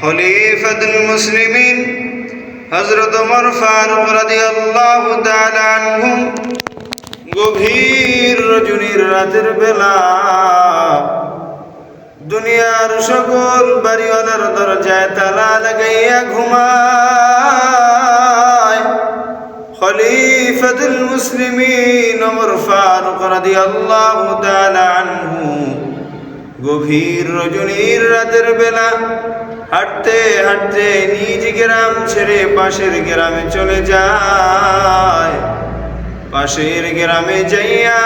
খলিফাতুল মুসলিমিন হযরত ওমর ফারুক রাদিয়াল্লাহু তাআলা আনহু গভীর রজনীর রাতের বেলা দুনিয়ার সকল বাড়িওয়ালার দরজায় তালা লাগাইয়া ঘুমায়। খলিফাতুল মুসলিমিন ওমর ফারুক রাদিয়াল্লাহু তাআলা আনহু গভীর রজনীর রাতের বেলা হাঁটতে হাঁটতে নিজ গ্রাম ছেড়ে পাশের গ্রামে চলে যায়। পাশের গ্রামে যাইয়া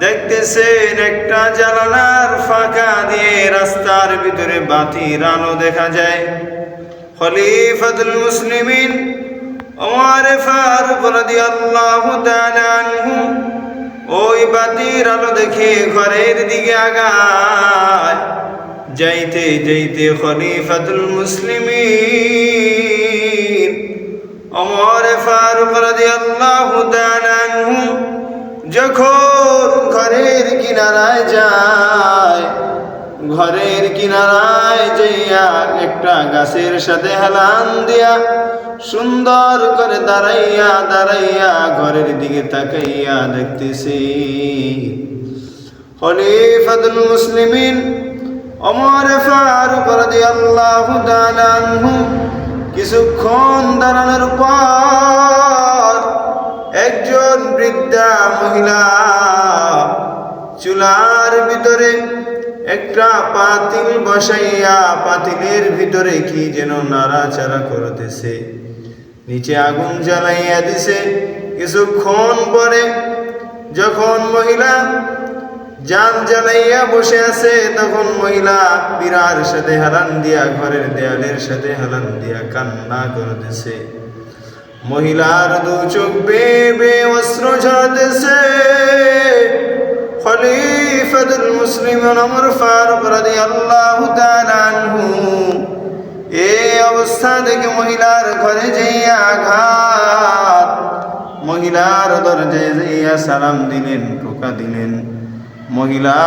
দেখতেছেন একটা জানালার ফাঁকা দিয়ে রাস্তার ভিতরে বাতির আলো দেখা যায়। খলিফাতুল মুসলিমিন ওমর ফারুক রাদিয়াল্লাহু তাআলা আনহু ওই বাতির আলো দেখে ঘরের দিকে আগায়। যাইতে যাইতে খলিফাতুল মুসলিমিন ওমর ফারুক রাদিয়াল্লাহু তাআলা আনহু যখন ঘরের কিনারায় যায়, ঘরের কিনারায় যাইয়া একটা গাছের সাথে হেলান দিয়া সুন্দর করে দাঁড়াইয়া দাঁড়াইয়া ঘরের দিকে তাকাইয়া দেখতেছি খলিফাতুল মুসলিমিন ওমর ফারুক রাদিয়াল্লাহু তাআলা আনহু কিছুক্ষণ দাঁড়ানোর পর একজন বৃদ্ধা মহিলা চুলার ভিতরে একটা পাতিল বসাইয়া পাতিলের ভিতরে কি যেন নাড়াচাড়া করতেছে, নিচে আগুন জ্বালাইয়া দিছে। কিছুক্ষণ পরে যখন মহিলা জান জ্বালাইয়া বসে আছে, তখন মহিলা পীড়ার সাথে হেলান দিয়া ঘরের দেয়ালের সাথে হেলান দিয়া কান্না করতেছে। মহিলার দু চোখ বেয়ে বেয়ে অস্ত্র ঝরতেছে। খলিফাতুল মুসলিমিন ওমর ফারুক রাদিয়াল্লাহু তাআলা আনহু এই অবস্থা দেখে মহিলার ঘরে যাইয়া আঘাত, মহিলার দরজায় যাইয়া সালাম দিলেন, টোকা দিলেন। মহিলা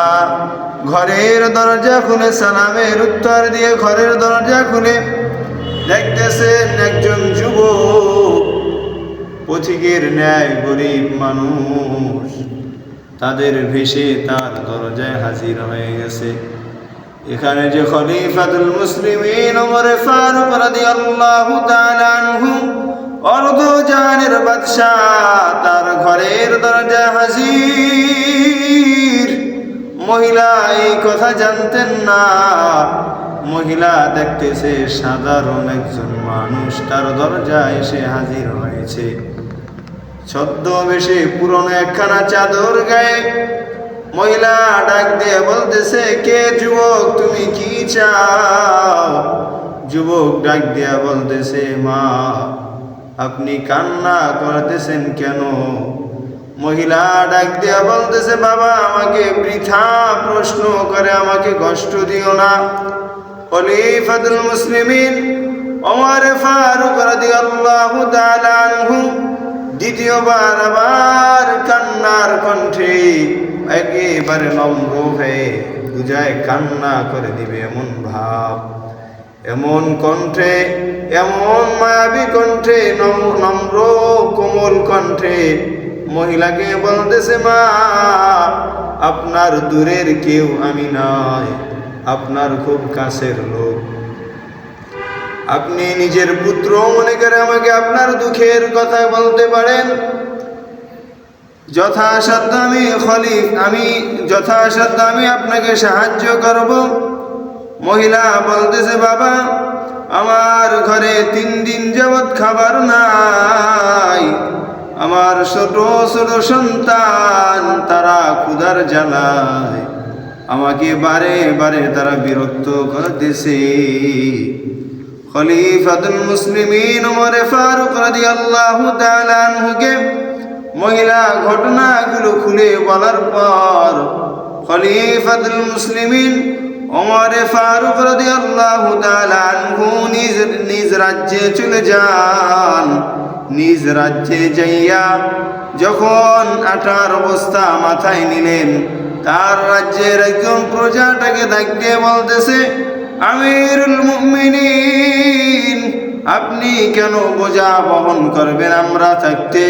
ঘরের দরজা খুলে সালামের উত্তর দিয়ে ঘরের দরজা খুলে দেখতেছেন একজন যুবক পথিকের ন্যায় গরিব মানুষ তাদের ভেসে তার দরজায় হাজির হয়ে গেছে। এখানে যে খলিফাতুল মুসলিমিন ওমর ফারুক রাদিয়াল্লাহু তাআলা আনহু অর্ধ জাহানের বাদশা তার ঘরের দরজায় হাজির। মহিলা এই কথা জানতেন না। মহিলা দেখতেছে সাধারণ একজন মানুষ তার দরজায় এসে হাজির হয়েছে। ছদ্মবেশে পুরনো একখানা চাদর গায়ে মহিলা ডাক দিয়ে বলতেছে, কে যুবক, তুমি কি চাও? যুবক ডাক দিয়া বলতেছে, মা আপনি কান্না করতেছেন কেন? মহিলা ডাক দিয়া বলতেছে, বাবা আমাকে বৃথা প্রশ্ন করে আমাকে কষ্ট দিও না। খলিফাতুল মুসলিমিন ওমর ফারুক রাদিয়াল্লাহু তাআলা আনহু দ্বিতীয়বার আবার কান্নার কণ্ঠে একেবারে নম্র হয়ে বুঝায় কান্না করে দিবে এমন ভাব, এমন কণ্ঠে, এমন মায়াবী কণ্ঠে, নম্র কোমল কণ্ঠে মহিলাকে বলতেছে, মা আপনার দূরের কেউ আমি নয়, আপনার খুব কাছের লোক। আপনি নিজের পুত্র মনে করে আমাকে আপনার দুঃখের কথা বলতে পারেন। যথাসাধ্য আমি আপনাকে সাহায্য করব। মহিলা বলতেছে, বাবা আমার ঘরে 3 দিন যাবৎ খাবার নাই, আমার ছোট ছোট সন্তান তারা ক্ষুধার জ্বালায় আমাকে বারে বারে তারা বিরক্ত করতেছে। খলিফাতুল মুসলিমিন ওমর ফারুক রাদিয়াল্লাহু তাআলা আনহুকে মহিলা ঘটনাগুলো খুলে বলার পর খলিফাতুল মুসলিমিন ওমর ফারুক রাদিয়াল্লাহু তাআলা আনহু নিজ রাজ্যে চলে যান। নিজ রাজ্যে যাইয়া যখন 18 বস্তা মাথায় নিলেন, তার রাজ্যের একজন প্রজাটাকে ডাকিয়ে বলতেছে, ও আমিরুল মুমিনিন, আপনি কেন বোঝা বহন করবেন আমরা থাকতে?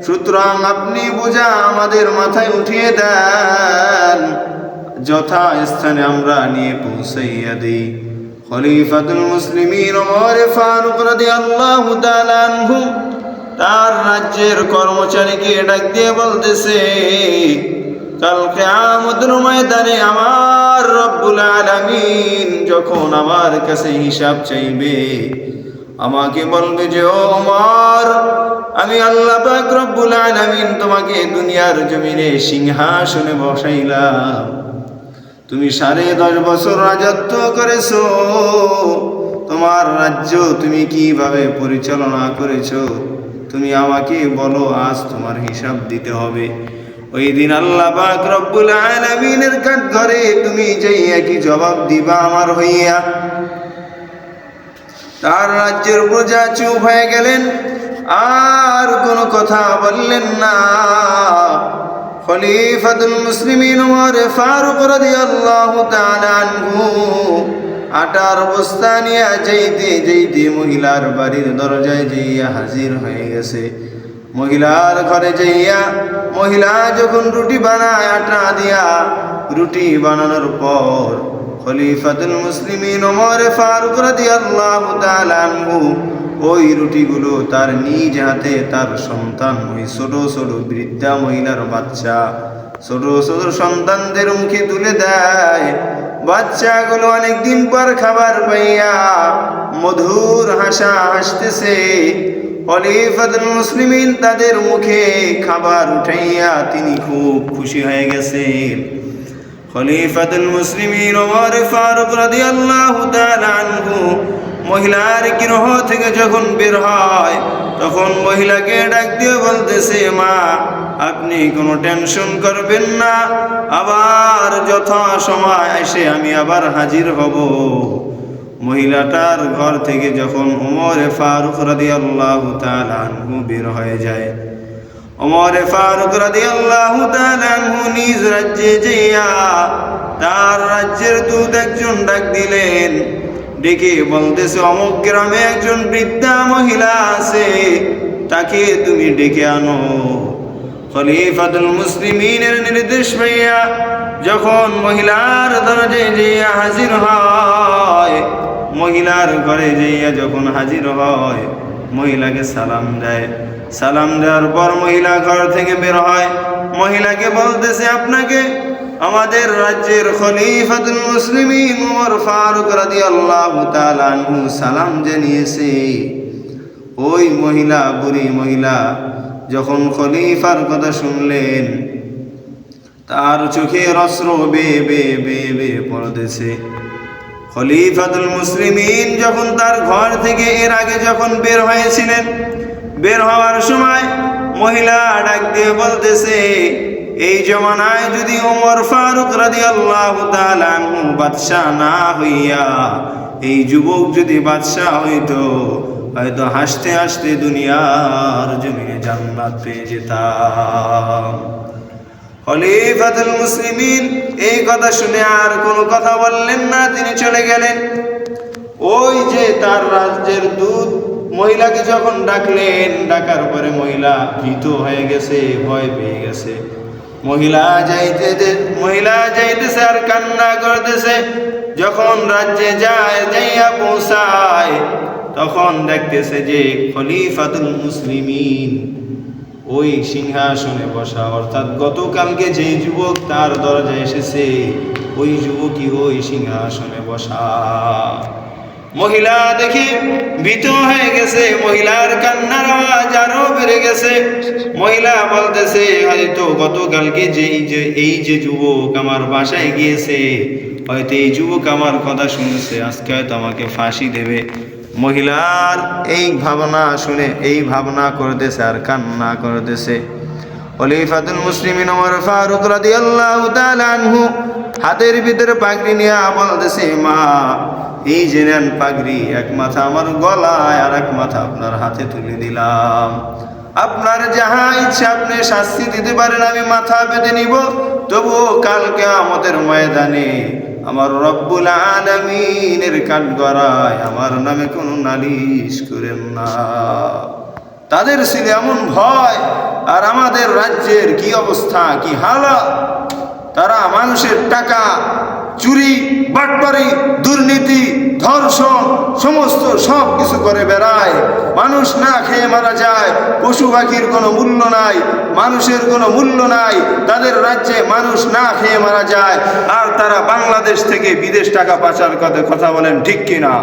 সুতরাং আপনি বোঝা আমাদের মাথায় উঠিয়ে দেন, যথা স্থানে আমরা নিয়ে পৌঁছাইয়া দিই। খলিফাতুল মুসলিমিন ওমর ফারুক রাদিয়াল্লাহু তাআলা আনহু তার রাজ্যের কর্মচারীকে ডাক দিয়ে বলতেছে, কাল কিয়ামতের ময়দানে আমার রব্বুল আলামিন যখন আমার কাছে হিসাব চাইবে, আমাকে বলবে যে, ও ওমর, আমি আল্লাহ পাক রব্বুল আলামিন তোমাকে দুনিয়ার জমিনে সিংহাসনে বসাইলাম, তুমি 10.5 বছর রাজত্ব করেছো, তোমার রাজ্য তুমি কিভাবে পরিচালনা করেছো তুমি আমাকে বলো, আজ তোমার হিসাব দিতে হবে। ওই দিন আল্লাহ পাক রব্বুল আলামিনের কাঠঘরে তুমি যাইয়া কি জবাব দিবা আমার হইয়া? তার রাজ্যের প্রজা চুপ হয়ে গেলেন, আর কোনো কথা বললেন না। খলিফাতুল মুসলিমিন ওমর ফারুক রাদিয়াল্লাহু তাআলা আনহু আটার বস্তা নিয়ে যাইতে মহিলার বাড়ির দরজায় যাইয়া হাজির হয়ে গেছে। মহিলার ঘরে যাইয়া মহিলা যখন রুটি বানায় আটা দিয়া, রুটি বানানোর পর খলিফাতুল মুসলিমিন ওমর ফারুক রাদিয়াল্লাহু তাআলা আনহু ওই রুটিগুলো তার নিজ হাতে তার সন্তান, ওই ছোট ছোট বৃদ্ধা মহিলার বাচ্চা, ছোট ছোট সন্তানদের মুখে তুলে দেয়। বাচ্চাগুলো অনেকদিন পর খাবার পাইয়া মধুর হাসা হাসতেছে। খলিফাতুল মুসলিমিন তাদের মুখে খাবার উঠাইয়া তিনি খুব খুশি হয়ে গেছেন। খলিফাতুল মুসলিমিন ওমর ফারুক রাদিয়াল্লাহু তাআলা আনহু মহিলার গৃহ থেকে যখন বের হয়, তখন মহিলাকে ডাক দিয়ে বলতেছে, মা, আপনি কোনো টেনশন করবেন না, আবার যথা সময় এসে আমি আবার হাজির হব। মহিলাটার ঘর থেকে যখন ওমর ফারুক রাদিয়াল্লাহু তাআলা আনহু বের হয়ে যায়, ওমর ফারুক রাদিয়াল্লাহু তাআলা আনহু নিজ রাজ্যে যাইয়া তার রাজ্যের দূত একজন ডাক দিলেন, ডেকে বলতেছে, অমুক গ্রামে একজন বৃদ্ধা মহিলা আছে, তাকে তুমি ডেকে আনো। খলিফাতুল মুসলিমিনের নির্দেশ পাইয়া যখন মহিলার দরজায় যাইয়া হাজির হয়, মহিলার ঘরে যাইয়া যখন হাজির হয়, মহিলাকে সালাম দেয়। সালাম দেওয়ার পর মহিলা ঘর থেকে বের হয়, মহিলাকে বলতেছে, আপনাকে আমাদের রাজ্যের খলিফাতুল মুসলিমিন ওমর ফারুক রাদিয়াল্লাহু তাআলা আনহু সালাম জানিয়েছে। ওই মহিলা, বুড়ি মহিলা, যখন খলিফার কথা শুনলেন, তার চোখে অশ্রু বেয়ে বেয়ে বেয়ে বেয়ে পড়তেছে। খলিফাতুল মুসলিমিন যখন তার ঘর থেকে এর আগে যখন বের হয়েছিলেন, বের হওয়ার সময় মহিলা ডাক দিয়ে বলতেছে, এই জমানায় যদি ওমর ফারুক রাদিয়াল্লাহু তাআলা আনহু বাদশা না হইয়া এই যুবক যদি বাদশা হইতো, হয়তো হাসতে হাসতে দুনিয়ার জমিনে জান্নাত পেয়ে যেতাম। খলিফাতুল মুসলিমিন এই কথা শুনে আর কোনো কথা বললেন না, তিনি চলে গেলেন। ওই যে তার রাজ্যের দূত মহিলাকে যখন ডাকলেন, ডাকার পরে মহিলা ভীত হয়ে গেছে, ভয় পেয়ে গেছে। মহিলা যাইতেছে আর কান্না করতেছে। যখন রাজ্যে যাইয়া পৌঁছায়, তখন দেখতেছে যে খলিফাতুল মুসলিমিন ওই সিংহাসনে বসা, অর্থাৎ গতকালকে যে যুবক তার দরজায় এসেছে, ওই যুবকই ওই সিংহাসনে বসা। মহিলা দেখে ভীত হয়ে গেছে, মহিলার কান্নার আওয়াজ আরো বেড়ে গেছে। মহিলা বলতেছে, হয়তো গতকালকে এই যে যুবক আমার বাসায় গিয়েছে, হয়তো এই যুবক আমার কথা শুনেছে, আজকে হয়তো আমাকে ফাঁসি দেবে। মহিলার এই ভাবনা শুনে এই ভাবনা করতেছে আর কান্না করতেছে। খলিফাতুল মুসলিমিন ওমর ফারুক রাদিয়াল্লাহু তাআলা আনহু হাতের ভিতরে পাগড়ি নিয়ে বলতেছে, মা, এই যে নেন পাগড়ি, এক মাথা আমার গলায় আর এক মাথা আপনার হাতে তুলে দিলাম। আপনার যাহা ইচ্ছা আপনি শাস্তি দিতে পারেন, আমি মাথা পেতে নিব, তবুও কাল কিয়ামতের ময়দানে আমার রব্বুল আলামিনের কাঠগড়ায় আমার নামে কোনো নালিশ করেন না। তাদের ছিল এমন ভয়। আর আমাদের রাজ্যের কি অবস্থা, কি হালাত! তারা মানুষের টাকা চুরি, বাটপারি, দুর্নীতি, ধর্ষণ সমস্ত সব কিছু করে বেড়ায়। মানুষ না খেয়ে মারা যায়, পশু পাখির কোনো মূল্য নাই, মানুষের কোনো মূল্য নাই। তাদের রাজ্যে মানুষ না খেয়ে মারা যায়, আর তারা বাংলাদেশ থেকে বিদেশ টাকা পাচার কথা বলেন, ঠিক কিনা?